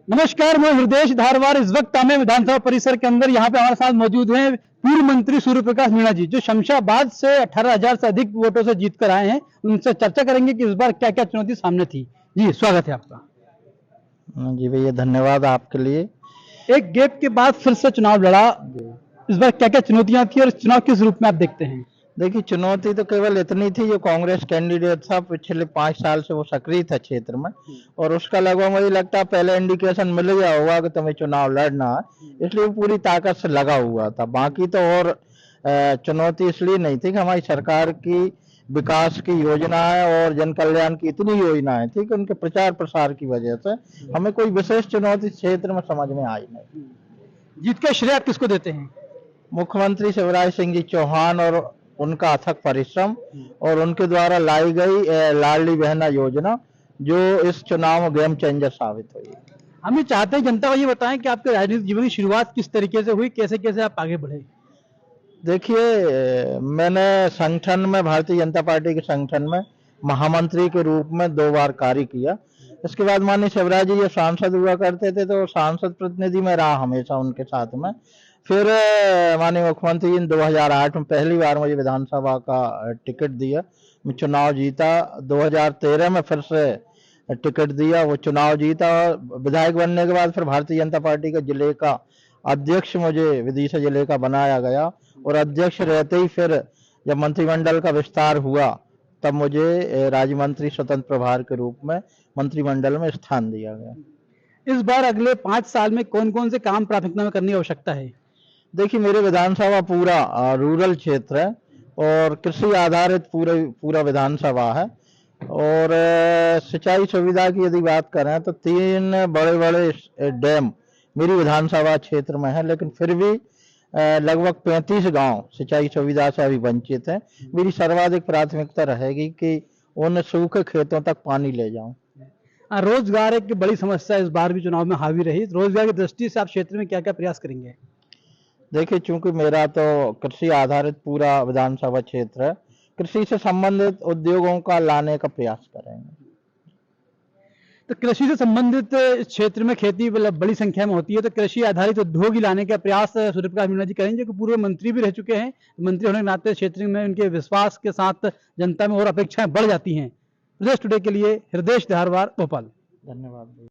नमस्कार, मैं हृदय धारवाड़। इस वक्त हमें विधानसभा परिसर के अंदर यहाँ पे हमारे साथ मौजूद हैं पूर्व मंत्री सूर्य प्रकाश मीणा जी, जो शमशाबाद से 18,000 से अधिक वोटों से जीत कर आए हैं। उनसे चर्चा करेंगे कि इस बार क्या क्या चुनौती सामने थी। जी स्वागत है आपका। जी भैया, धन्यवाद आपके लिए। एक गैप के बाद फिर से चुनाव लड़ा, इस बार क्या क्या चुनौतियां थी और चुनाव किस रूप में आप देखते हैं? देखिए, चुनौती तो केवल इतनी थी, जो कांग्रेस कैंडिडेट था पिछले 5 साल से वो सक्रिय था क्षेत्र में, और उसका लगभग मुझे लगता है पहले इंडिकेशन मिल गया होगा कि तुम्हें चुनाव लड़ना है, इसलिए वो पूरी ताकत से लगा हुआ था। बाकी तो और चुनौती इसलिए नहीं थी कि हमारी सरकार की विकास की योजनाएं और जन कल्याण की इतनी योजनाएं थी कि उनके प्रचार प्रसार की वजह से हमें कोई विशेष चुनौती क्षेत्र में समझ में आई नहीं। जीत का श्रेय आप किसको देते हैं? मुख्यमंत्री शिवराज सिंह जी चौहान और उनका अथक परिश्रम और उनके द्वारा लाई गई लाडली बहना योजना, जो इस चुनाव में गेम चेंजर साबित हुई। हम ये चाहते हैं जनता को ये बताएं कि आपके राजनीतिक जीवन की शुरुआत किस तरीके से हुई, कैसे कैसे आप आगे बढ़े। देखिए, मैंने संगठन में, भारतीय जनता पार्टी के संगठन में महामंत्री के रूप में 2 बार कार्य किया। इसके बाद माननीय शिवराज जी ये सांसद हुआ करते थे, तो सांसद प्रतिनिधि में रहा हमेशा उनके साथ में। फिर माननीय मुख्यमंत्री जी ने 2008 में पहली बार मुझे विधानसभा का टिकट दिया, मैं चुनाव जीता। 2013 में फिर से टिकट दिया, वो चुनाव जीता। विधायक बनने के बाद फिर भारतीय जनता पार्टी के जिले का अध्यक्ष मुझे विदिशा जिले का बनाया गया, और अध्यक्ष रहते ही फिर जब मंत्रिमंडल का विस्तार हुआ, तब मुझे राज्य मंत्री स्वतंत्र प्रभार के रूप में मंत्रिमंडल में स्थान दिया गया। इस बार अगले 5 साल में कौन कौन से काम प्राथमिकता में करने की आवश्यकता है? देखिए, मेरे विधानसभा पूरा रूरल क्षेत्र है और कृषि आधारित पूरा विधानसभा है। और सिंचाई सुविधा की यदि बात करें तो 3 बड़े बड़े डैम मेरी विधानसभा क्षेत्र में है, लेकिन फिर भी लगभग 35 गांव सिंचाई सुविधा से अभी वंचित हैं। मेरी सर्वाधिक प्राथमिकता रहेगी कि उन सूखे खेतों तक पानी ले जाऊं। रोजगार एक बड़ी समस्या इस बार भी चुनाव में हावी रही। रोजगार की दृष्टि से आप क्षेत्र में क्या क्या प्रयास करेंगे? देखिए, चूंकि मेरा तो कृषि आधारित पूरा विधानसभा क्षेत्र है, कृषि से संबंधित उद्योगों का लाने का प्रयास करेंगे। तो कृषि से संबंधित क्षेत्र में खेती बड़ी संख्या में होती है, तो कृषि आधारित उद्योग ही लाने का प्रयास सूर्य प्रकाश मीणा जी करेंगे, जो पूर्व मंत्री भी रह चुके हैं। मंत्री होने के नाते क्षेत्र में उनके विश्वास के साथ जनता में और अपेक्षाएं बढ़ जाती हैं। प्रदेश टुडे के लिए हृदय धारवाड़, भोपाल। धन्यवाद।